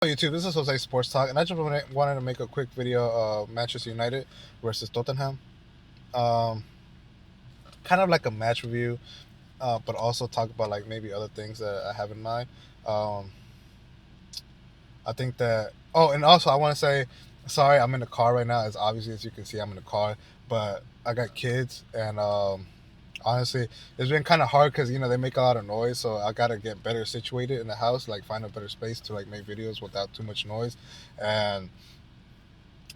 YouTube, this is Jose Sports Talk, and I just wanted to make a quick video of Manchester United versus Tottenham. Um, Kind of like a match review, but also talk about like maybe other things that I have in mind. Um, I think that. Oh, and also I want to say, sorry, I'm in the car right now. As obviously as you can see, I'm in the car, but I got kids, and honestly, it's been kind of hard because they make a lot of noise, so I gotta get better situated in the house, like find a better space to like make videos without too much noise, and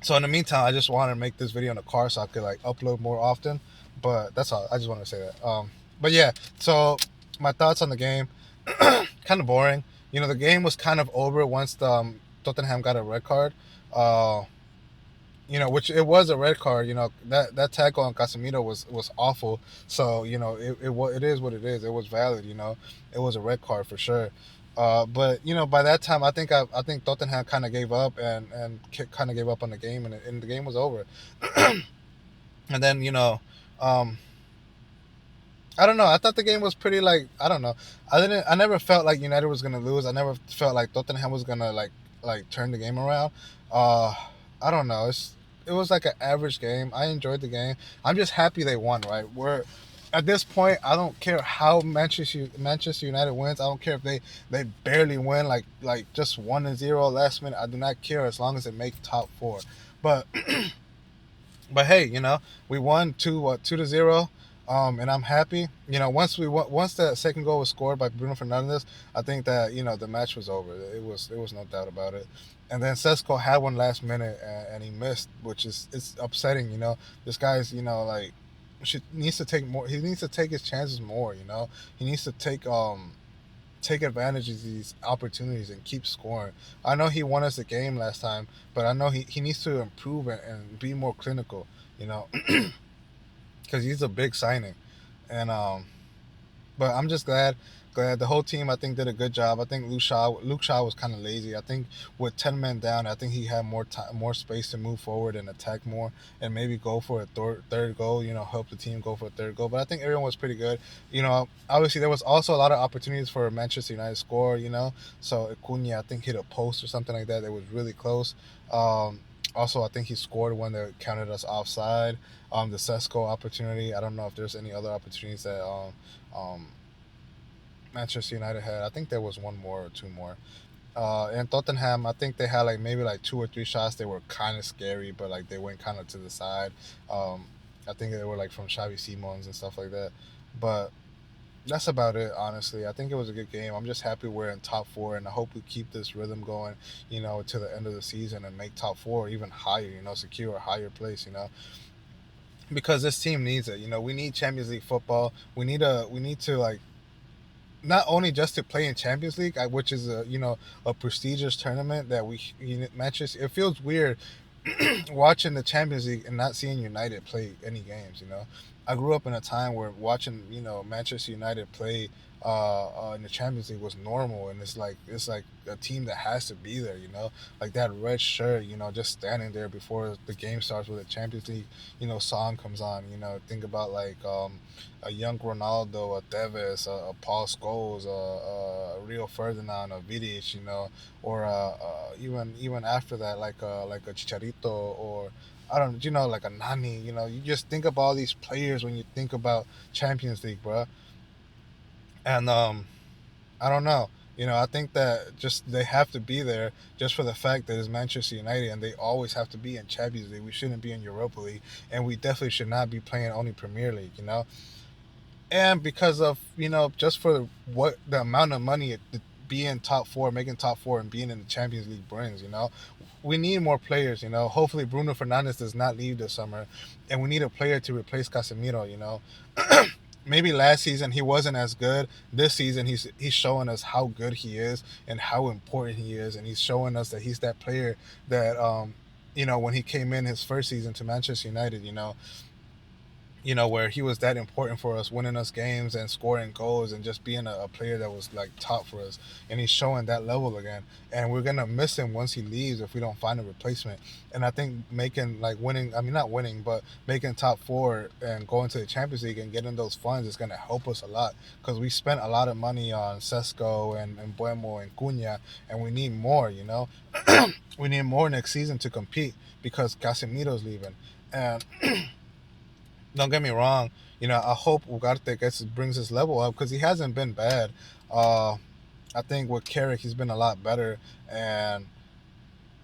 so in the meantime, I just want to make this video in the car so I could like upload more often. But that's all. I just want to say that. But yeah, so my thoughts on the game, kind of boring. The game was kind of over once the Tottenham got a red card. Uh, which it was a red card. That tackle on Casemiro was awful. So it is what it is. It was valid. It was a red card for sure. But by that time, I think Tottenham kind of gave up and kind of gave up on the game, and the game was over. And then um, I don't know. I thought the game was pretty like I don't know. I never felt like United was gonna lose. I never felt like Tottenham was gonna like turn the game around. Uh, I don't know. It was like an average game. I enjoyed the game. I'm just happy they won. Right. We're at this point. I don't care how Manchester United wins. I don't care if they barely win like just 1-0 last minute. I do not care as long as they make top four. But but hey, we won 2-0, and I'm happy. Once that second goal was scored by Bruno Fernandes, I think that the match was over. It was no doubt about it. And then Sesko had one last minute and he missed, which is it's upsetting. This guy's like needs to take more. He needs to take his chances more. He needs to take advantage of these opportunities and keep scoring. I know he won us the game last time, but I know he needs to improve and be more clinical, you know, because he's a big signing. And but I'm just glad the whole team I think did a good job. I think Luke Shaw was kind of lazy. I think with 10 men down, I think he had more time, more space to move forward and attack more, and maybe go for a third goal. Help the team go for a third goal. But I think everyone was pretty good. Obviously there was also a lot of opportunities for Manchester United to score. So Acuna I think hit a post or something like that. That was really close. Also, I think he scored one that counted us offside. The Sesko opportunity. I don't know if there's any other opportunities that um, Manchester United had. I think there was one more or two more. And Tottenham, I think they had like maybe like two or three shots. They were kind of scary, but like they went kind of to the side. Um, I think they were like from Xavi Simons and stuff like that. But that's about it, honestly. I think it was a good game. I'm just happy we're in top four, and I hope we keep this rhythm going, to the end of the season and make top four or even higher, secure a higher place, because this team needs it. We need Champions League football. We need to like not only just to play in Champions League, which is a prestigious tournament that matches. It feels weird watching the Champions League and not seeing United play any games. I grew up in a time where watching Manchester United play in the Champions League was normal, and it's like a team that has to be there. Like that red shirt. Just standing there before the game starts with a Champions League song comes on. Think about like a young Ronaldo, a Tevez, a Paul Scholes, a Rio Ferdinand, a Vidic. Or even after that, like a Chicharito, or I don't, like a Nani. You just think of all these players when you think about Champions League, bro. And I don't know. I think that just they have to be there just for the fact that it's Manchester United and they always have to be in Champions League. We shouldn't be in Europa League, and we definitely should not be playing only Premier League. And because of just for what the amount of money being top four, making top four, and being in the Champions League brings. We need more players. Hopefully Bruno Fernandes does not leave this summer, and we need a player to replace Casemiro. Maybe last season he wasn't as good. This season he's showing us how good he is and how important he is, and he's showing us that he's that player that when he came in his first season to Manchester United, where he was that important for us, winning us games and scoring goals and just being a player that was like top for us. And he's showing that level again. And we're gonna miss him once he leaves if we don't find a replacement. And I think making like winning, I mean not winning, but making top four and going to the Champions League and getting those funds is gonna help us a lot because we spent a lot of money on Sesco and Buemo and Cunha, and we need more. We need more next season to compete because Casemiro's leaving. And don't get me wrong. I hope Ugarte brings his level up because he hasn't been bad. Uh, I think with Carrick, he's been a lot better, and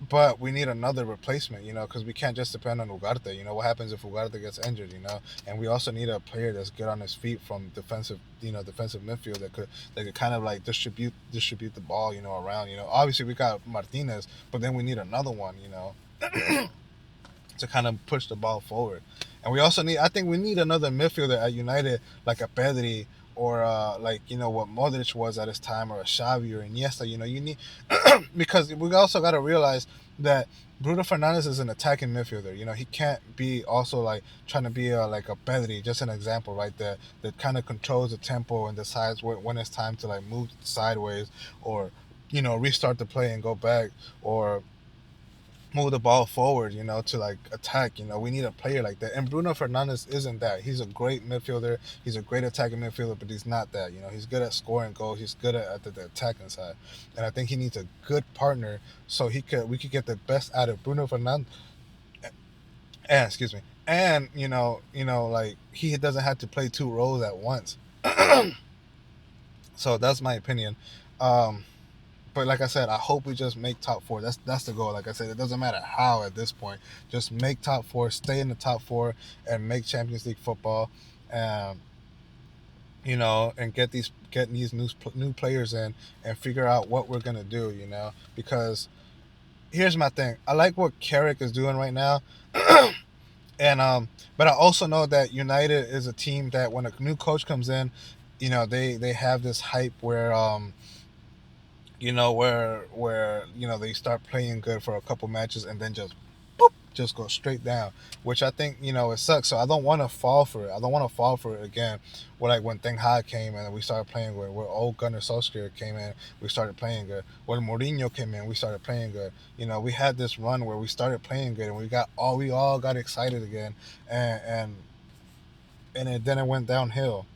but we need another replacement. Because we can't just depend on Ugarte. What happens if Ugarte gets injured? And we also need a player that's good on his feet from defensive midfield that could kind of like distribute the ball, around. Obviously we got Martinez, but then we need another one. To kind of push the ball forward. And we also I think we need another midfielder at United, like a Pedri or like what Modric was at his time, or a Xavi or Iniesta. You need because we also got to realize that Bruno Fernandes is an attacking midfielder. He can't be also like trying to be like a Pedri, just an example, right? That kind of controls the tempo and decides when it's time to like move sideways or restart the play and go back, or move the ball forward, to like attack. We need a player like that. And Bruno Fernandes isn't that. He's a great midfielder. He's a great attacking midfielder, but he's not that. He's good at scoring goals. He's good at the attacking side. And I think he needs a good partner so we could get the best out of Bruno Fernandes. And excuse me. And like he doesn't have to play two roles at once. So that's my opinion. Um, but like I said, I hope we just make top four. That's the goal. Like I said, it doesn't matter how at this point. Just make top four, stay in the top four, and make Champions League football. Um, and get these new players in and figure out what we're gonna do. Because here's my thing. I like what Carrick is doing right now, and but I also know that United is a team that when a new coach comes in, they have this hype where where they start playing good for a couple matches and then just boop, just go straight down, which I think it sucks. So I don't want to fall for it. I don't want to fall for it again. Like when Ten Hag came in and we started playing good. When old Gunnar Solskjaer came in, we started playing good. When Mourinho came in, we started playing good. We had this run where we started playing good and we all got excited again, and then it went downhill.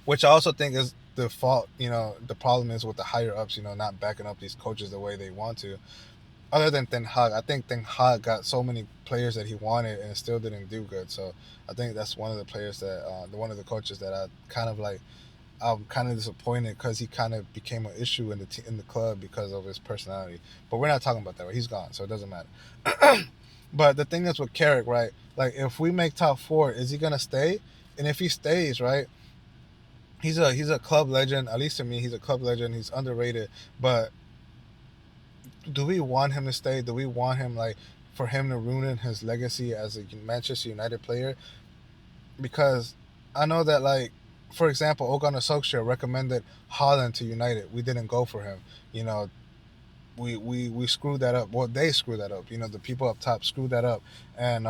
Which I also think is the fault. The problem is with the higher ups. Not backing up these coaches the way they want to. Other than Ten Hag, I think Ten Hag got so many players that he wanted and still didn't do good. So I think that's one of the players that, one of the coaches that I kind of like. I'm kind of disappointed because he kind of became an issue in the club because of his personality. But we're not talking about that. Right? He's gone, so it doesn't matter. But the thing is with Carrick, right? Like if we make top four, is he gonna stay? And if he stays, right? He's a club legend. At least to me, he's a club legend. He's underrated. But do we want him to stay? Do we want him like for him to ruin his legacy as a Manchester United player? Because I know that like, for example, Ole Gunnar Solskjaer recommended Haaland to United. We didn't go for him. You know, we screwed that up. Well, they screwed that up. The people up top screwed that up, and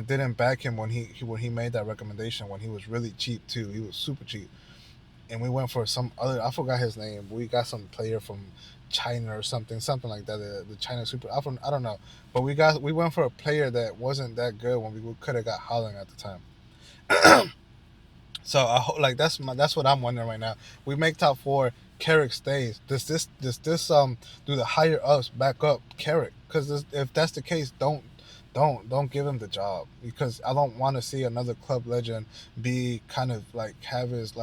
didn't back him when he made that recommendation when he was really cheap too. He was super cheap, and we went for some other. I forgot his name. We got some player from China or something like that. The China super. I don't know, but we went for a player that wasn't that good when we could have got Holland at the time. So I hope like that's what I'm wondering right now. We make top four. Carrick stays. Does this do the higher ups back up Carrick? Because if that's the case, don't give him the job because I don't want to see another club legend be kind of like have his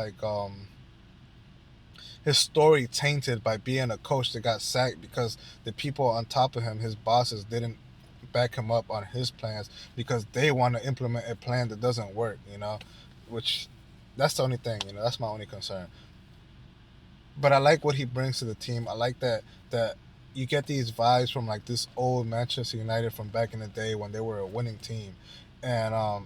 story tainted by being a coach that got sacked because the people on top of him, his bosses, didn't back him up on his plans because they want to implement a plan that doesn't work. Which that's the only thing. That's my only concern. But I like what he brings to the team. I like that you get these vibes from like this old Manchester United from back in the day when they were a winning team, and I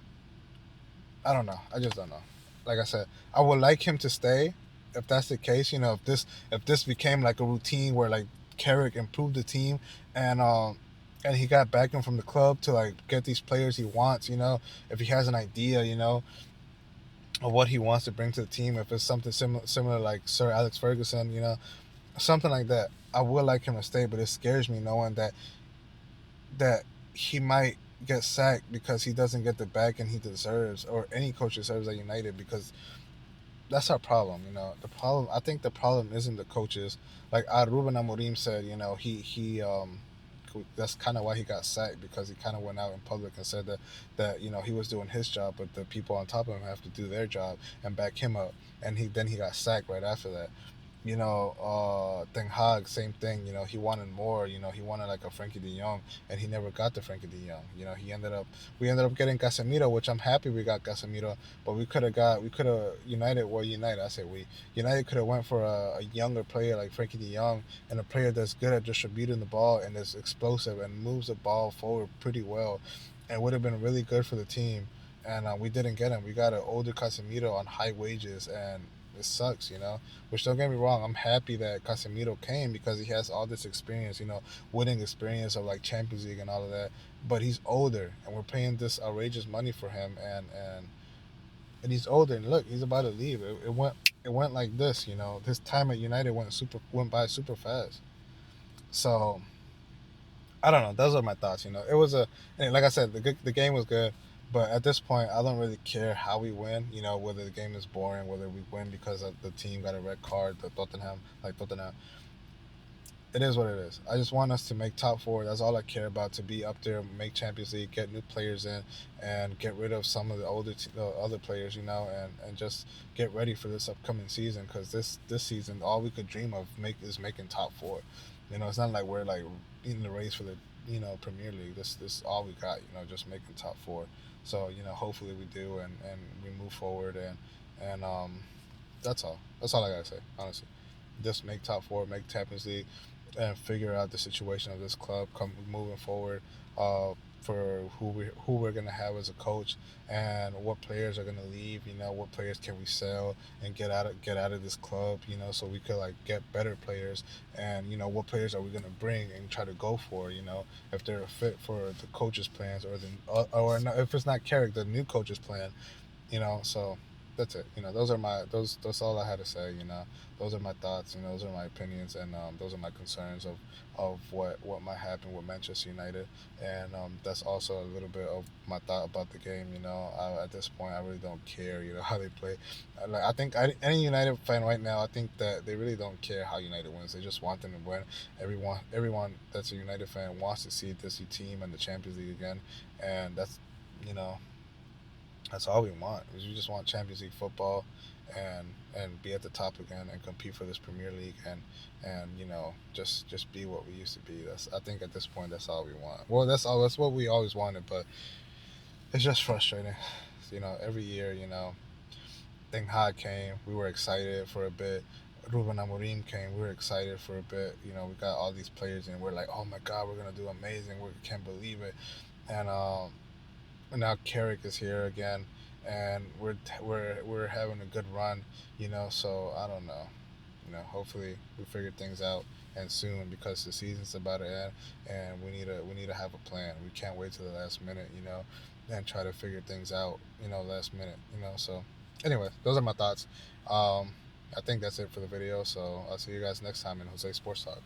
don't know. I just don't know. Like I said, I would like him to stay if that's the case. If this became like a routine where like Carrick improved the team, and and he got backing from the club to like get these players he wants. If he has an idea, of what he wants to bring to the team, if it's something similar like Sir Alex Ferguson, something like that, I would like him to stay. But it scares me knowing that he might get sacked because he doesn't get the backing he deserves, or any coach deserves at United, because that's our problem. I think the problem isn't the coaches. Like Ruben Amorim said, he that's kind of why he got sacked, because he kind of went out in public and said that he was doing his job, but the people on top of him have to do their job and back him up, and he got sacked right after that. Ten Hag, same thing. He wanted more. He wanted like a Frankie De Jong, and he never got the Frankie De Jong. We ended up getting Casemiro, which I'm happy we got Casemiro, but we could have United. Well, United, I say United could have went for a younger player like Frankie De Jong, and a player that's good at distributing the ball and is explosive and moves the ball forward pretty well, and would have been really good for the team. And we didn't get him. We got an older Casemiro on high wages, and it sucks. Which, don't get me wrong, I'm happy that Casemiro came because he has all this experience, winning experience of like Champions League and all of that. But he's older, and we're paying this outrageous money for him, and he's older. And look, he's about to leave. It went like this. His time at United went by super fast. So I don't know. Those are my thoughts. It was and like I said, the game was good. But at this point, I don't really care how we win. Whether the game is boring, whether we win because of the team got a red card, Tottenham. It is what it is. I just want us to make top four. That's all I care about. To be up there, make Champions League, get new players in, and get rid of some of the other players. And just get ready for this upcoming season, because this season all we could dream of is making top four. It's not like we're like in the race for the Premier League. This all we got. Just making top four. So hopefully we do, and we move forward, and that's all. That's all I gotta say, honestly. Just make top four, make Champions League, and figure out the situation of this club moving forward. For who we're gonna have as a coach, and what players are gonna leave. What players can we sell and get out of this club. So we could like get better players, and what players are we gonna bring and try to go for. If they're a fit for the coach's plans, or if it's not Carrick, the new coach's plan. So that's it. That's all I had to say. Those are my thoughts, those are my opinions, and those are my concerns of what might happen with Manchester United. And that's also a little bit of my thought about the game. At this point, I really don't care how they play. I think any United fan right now, I think that they really don't care how United wins. They just want them to win. Everyone that's a United fan wants to see this team in the Champions League again, and you know that's all we want. Is we just want Champions League football, and be at the top again, and compete for this Premier League, and just be what we used to be. I think at this point that's all we want. Well, that's what we always wanted, but it's just frustrating. Every year, Ten Hag came, we were excited for a bit. Ruben Amorim came, we were excited for a bit. We got all these players, and we're like, oh my God, we're gonna do amazing. We can't believe it. And now Carrick is here again, and we're having a good run. So I don't know. Hopefully we figure things out, and soon, because the season's about to end, and we need to have a plan. We can't wait till the last minute. And try to figure things out. Last minute. So anyway, those are my thoughts. I think that's it for the video. So I'll see you guys next time in Jose Sports Talk.